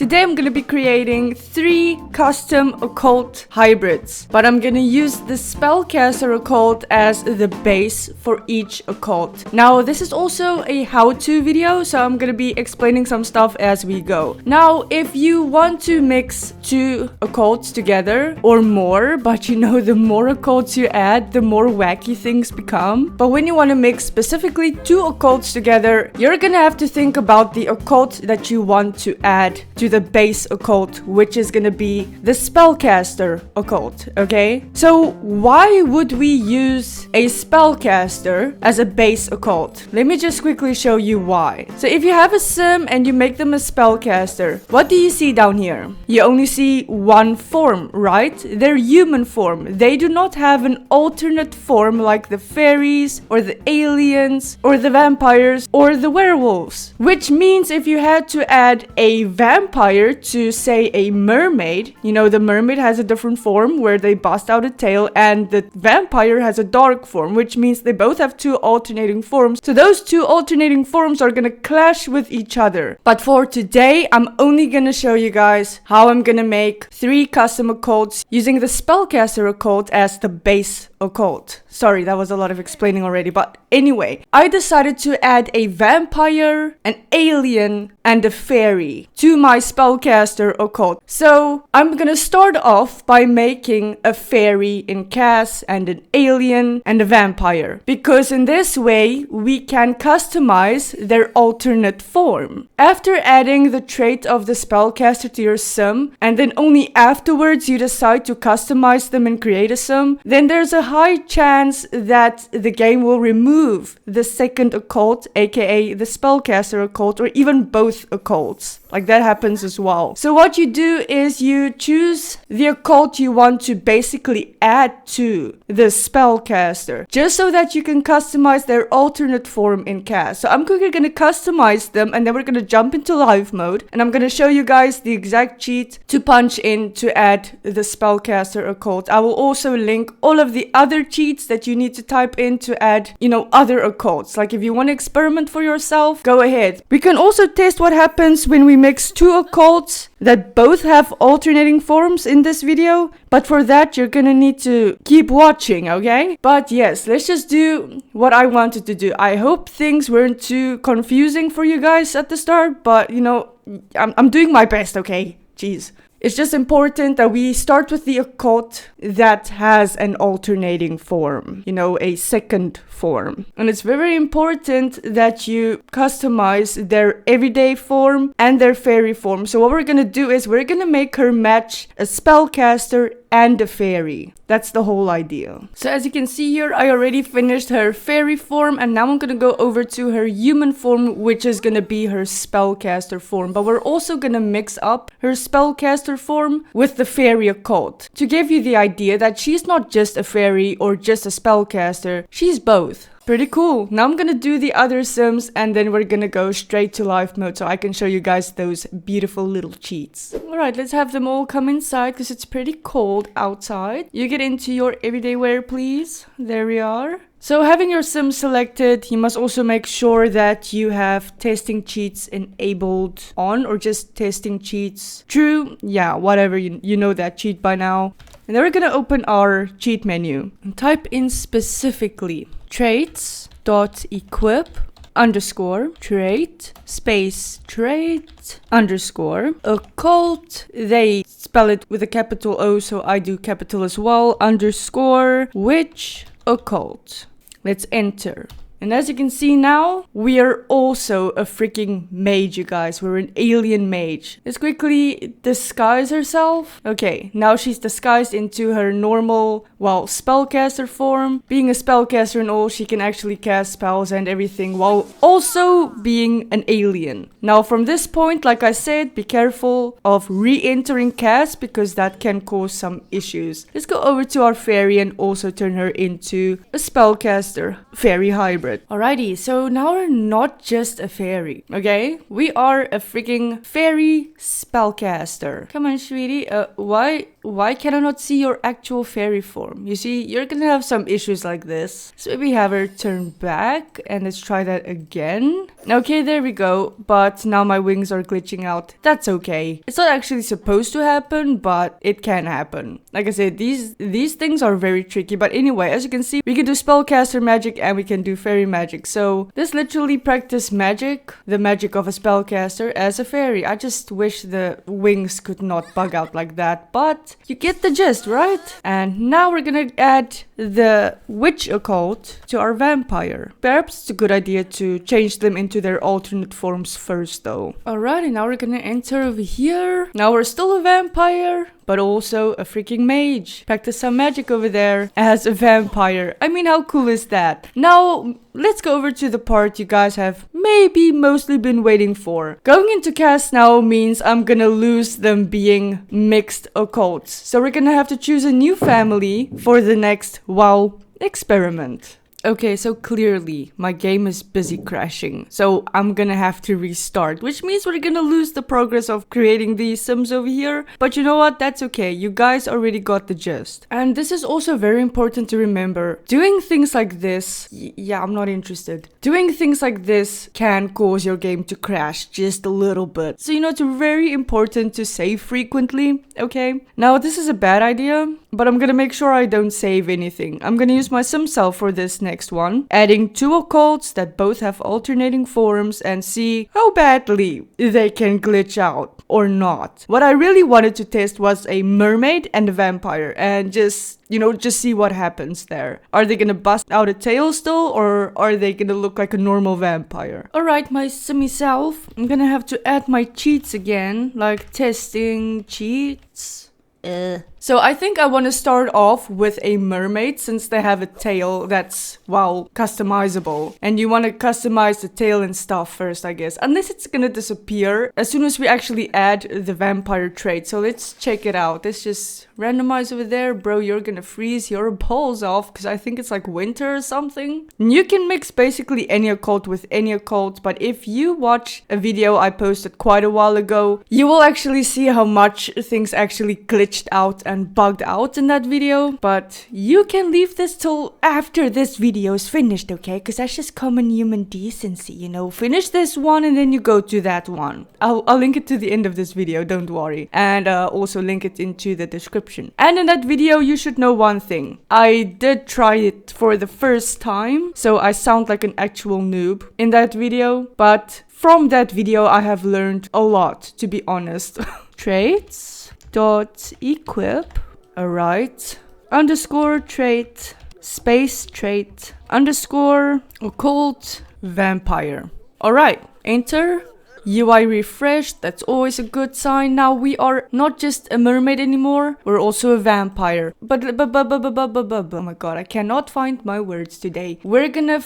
Today I'm gonna be creating 3 custom occult hybrids, but I'm gonna use the Spellcaster occult as the base for each occult. Now this is also a how-to video, so I'm gonna be explaining some stuff as we go. Now if you want to mix 2 occults together or more, but you know the more occults you add, the more wacky things become. But when you want to mix specifically 2 occults together, you're gonna have to think about the occult that you want to add to the base occult, which is gonna be the Spellcaster occult, okay? So why would we use a Spellcaster as a base occult? Let me just quickly show you why. So if you have a sim and you make them a Spellcaster, what do you see down here? You only see one form, right? Their human form. They do not have an alternate form like the fairies or the aliens or the vampires or the werewolves. Which means if you had to add a vampire to, say, a mermaid, you know, the mermaid has a different form where they bust out a tail, and the vampire has a dark form, which means they both have 2 alternating forms. So those 2 alternating forms are gonna clash with each other. But for today, I'm only gonna show you guys how I'm gonna make 3 custom occults using the Spellcaster occult as the base occult. Sorry, that was a lot of explaining already, but anyway, I decided to add a vampire, an alien, and a fairy to my Spellcaster occult. So I'm gonna start off by making a fairy in Cass and an alien and a vampire, because in this way we can customize their alternate form. After adding the trait of the Spellcaster to your sim, and then only afterwards you decide to customize them and create a sim, then there's a high chance that the game will remove the second occult, aka the Spellcaster occult, or even both occults. Like that happens as well. So what you do is you choose the occult you want to basically add to the Spellcaster, just so that you can customize their alternate form in Cast. So I'm quickly going to customize them, and then we're going to jump into live mode, and I'm going to show you guys the exact cheat to punch in to add the Spellcaster occult. I will also link all of the other cheats that you need to type in to add, you know, other occults. Like if you want to experiment for yourself, go ahead. We can also test what happens when we mix 2 occults that both have alternating forms in this video, but for that you're gonna need to keep watching, okay? But yes, let's just do what I wanted to do. I hope things weren't too confusing for you guys at the start, but you know, I'm doing my best, okay? Jeez. It's just important that we start with the occult that has an alternating form, you know, a second form. And it's very important that you customize their everyday form and their fairy form. So what we're gonna do is we're gonna make her match a Spellcaster and a fairy. That's the whole idea. So as you can see here, I already finished her fairy form, and now I'm gonna go over to her human form, which is gonna be her Spellcaster form. But we're also gonna mix up her Spellcaster form with the fairy occult to give you the idea that she's not just a fairy or just a Spellcaster, she's both. Pretty cool. Now I'm gonna do the other sims, and then we're gonna go straight to live mode so I can show you guys those beautiful little cheats. Alright, let's have them all come inside because it's pretty cold outside. You get into your everyday wear, please. There we are. So having your sim selected, you must also make sure that you have testing cheats enabled on, or just testing cheats true. Yeah, whatever, you know that cheat by now. And then we're gonna open our cheat menu and type in specifically traits.equip _ trait space trait _ occult. They spell it with a capital O, so I do capital as well, _ which occult. Let's enter. And as you can see now, we are also a freaking mage, you guys. We're an alien mage. Let's quickly disguise herself. Okay, now she's disguised into her normal, well, Spellcaster form. Being a Spellcaster and all, she can actually cast spells and everything while also being an alien. Now from this point, like I said, be careful of re-entering cast because that can cause some issues. Let's go over to our fairy and also turn her into a Spellcaster fairy hybrid. hybrid. Alrighty, so now we're not just a fairy, okay? We are a freaking fairy spellcaster. Come on, sweetie. Why can I not see your actual fairy form? You see, you're gonna have some issues like this. So maybe have her turn back and let's try that again. Okay, there we go. But now my wings are glitching out. That's okay. It's not actually supposed to happen, but it can happen. Like I said, these things are very tricky. But anyway, as you can see, we can do spellcaster magic and we can do fairy magic. So this literally practice magic, the magic of a spellcaster as a fairy. I just wish the wings could not bug out like that, but you get the gist, right? And now we're gonna add the witch occult to our vampire. Perhaps it's a good idea to change them into their alternate forms first though. Alrighty, now we're gonna enter over here. Now we're still a vampire, but also a freaking mage. Practice some magic over there as a vampire. I mean, how cool is that? Now, let's go over to the part you guys have maybe mostly been waiting for. Going into cast now means I'm gonna lose them being mixed occults. So we're gonna have to choose a new family for the next WoW experiment. Okay, so clearly my game is busy crashing, so I'm gonna have to restart, which means we're gonna lose the progress of creating these sims over here. But you know what? That's okay. You guys already got the gist. And this is also very important to remember. Doing things like this, yeah, I'm not interested. Doing things like this can cause your game to crash just a little bit. So you know, it's very important to save frequently, okay? Now, this is a bad idea, but I'm gonna make sure I don't save anything. I'm gonna use my sim self for this next one, adding 2 occults that both have alternating forms and see how badly they can glitch out or not. What I really wanted to test was a mermaid and a vampire and just see what happens there. Are they gonna bust out a tail still, or are they gonna look like a normal vampire? Alright, my simmy self, I'm gonna have to add my cheats again, like testing cheats. So I think I want to start off with a mermaid since they have a tail that's, well, customizable. And you want to customize the tail and stuff first, I guess. Unless it's gonna disappear as soon as we actually add the vampire trait. So let's check it out. Let's just randomize over there. Bro, you're gonna freeze your balls off because I think it's like winter or something. And you can mix basically any occult with any occult. But if you watch a video I posted quite a while ago, you will actually see how much things actually glitched out and bugged out in that video. But you can leave this till after this video is finished, okay? Because that's just common human decency, you know? Finish this one and then you go to that one. I'll link it to the end of this video, don't worry. And also link it into the description. And in that video, you should know one thing. I did try it for the first time, so I sound like an actual noob in that video. But from that video, I have learned a lot, to be honest. Traits. Dot equip, alright, underscore trait, space trait, underscore occult vampire. Alright, enter. UI refreshed, that's always a good sign. Now we are not just a mermaid anymore, we're also a vampire. But oh my god, I cannot find my words today. We're gonna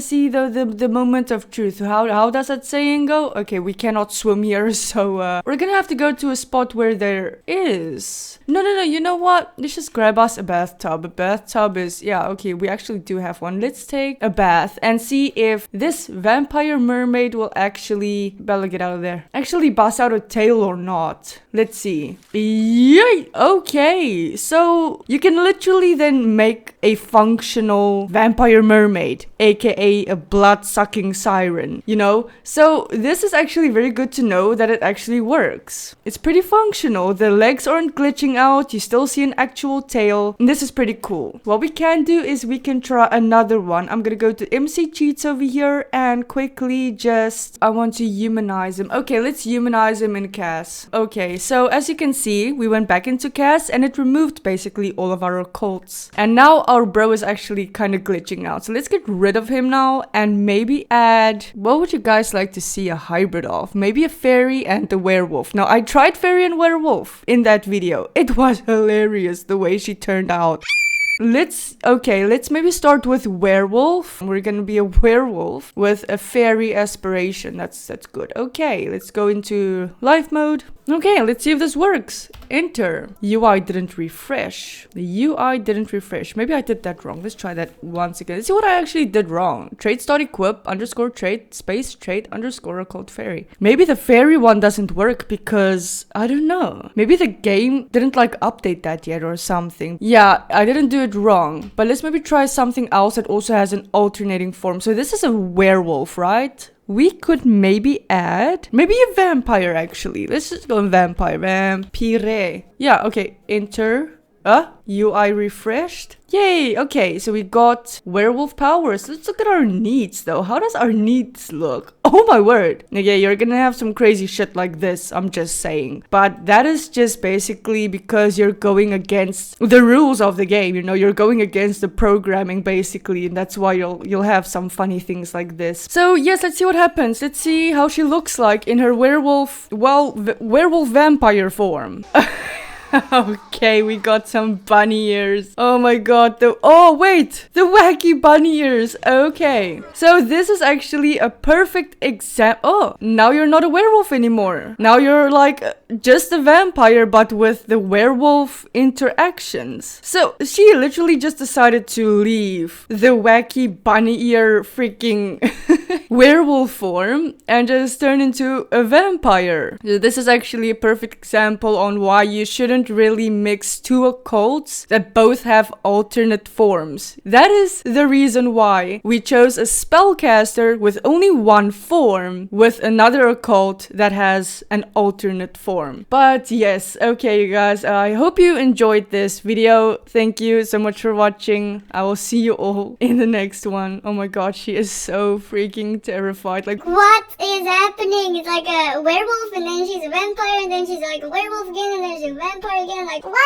see the moment of truth. How does that saying go? Okay, we cannot swim here, so we're gonna have to go to a spot where there is. No, you know what? Let's just grab us a bathtub. A bathtub is, yeah, okay, we actually do have one. Let's take a bath and see if this vampire mermaid will actually, Bella, get out of there, actually bust out a tail or not. Let's see. Yay! Okay, so you can literally then make a functional vampire mermaid, aka a blood-sucking siren, you know? So this is actually very good to know that it actually works. It's pretty functional. The legs aren't glitching out. You still see an actual tail. And this is pretty cool. What we can do is we can try another one. I'm gonna go to MC Cheats over here and quickly just, I want to humanize him. Okay, let's humanize him in CAS. Okay, so as you can see, we went back into CAS and it removed basically all of our occults. And now our bro is actually kind of glitching out. So let's get rid of him now and maybe add, what would you guys like to see a hybrid of? Maybe a fairy and a werewolf. Now, I tried fairy and werewolf in that video. It was hilarious the way she turned out. let's maybe start with werewolf. We're gonna be a werewolf with a fairy aspiration. That's good. Okay, let's go into life mode. Okay, let's see if this works. Enter. UI didn't refresh. The UI didn't refresh. Maybe I did that wrong. Let's try that once again. Let's see what I actually did wrong. Trait.equip _ trait space trait _ occult fairy. Maybe the fairy one doesn't work because I don't know. Maybe the game didn't like update that yet or something. Yeah, I didn't do it wrong. But let's maybe try something else that also has an alternating form. So this is a werewolf, right? We could maybe add maybe a vampire actually. Let's just go vampire. Vampire. Yeah, okay. Enter. UI refreshed. Yay! Okay, so we got werewolf powers. Let's look at our needs though. How does our needs look? Oh my word. Okay, you're gonna have some crazy shit like this, I'm just saying. But that is just basically because you're going against the rules of the game, you know, you're going against the programming basically, and that's why you'll have some funny things like this. So yes, let's see what happens. Let's see how she looks like in her werewolf, werewolf vampire form. Okay, we got some bunny ears. Oh my god, oh wait, the wacky bunny ears. Okay, so this is actually a perfect example. Oh, now you're not a werewolf anymore. Now you're like just a vampire, but with the werewolf interactions. So she literally just decided to leave the wacky bunny ear freaking werewolf form and just turn into a vampire. So this is actually a perfect example on why you shouldn't really mix two occults that both have alternate forms. That is the reason why we chose a spellcaster with only one form with another occult that has an alternate form. But yes, okay you guys, I hope you enjoyed this video. Thank you so much for watching. I will see you all in the next one. Oh my god, she is so freaking terrified. Like, what is happening? It's like a werewolf and then she's a vampire and then she's like a werewolf again and then she's a vampire again. Like, what?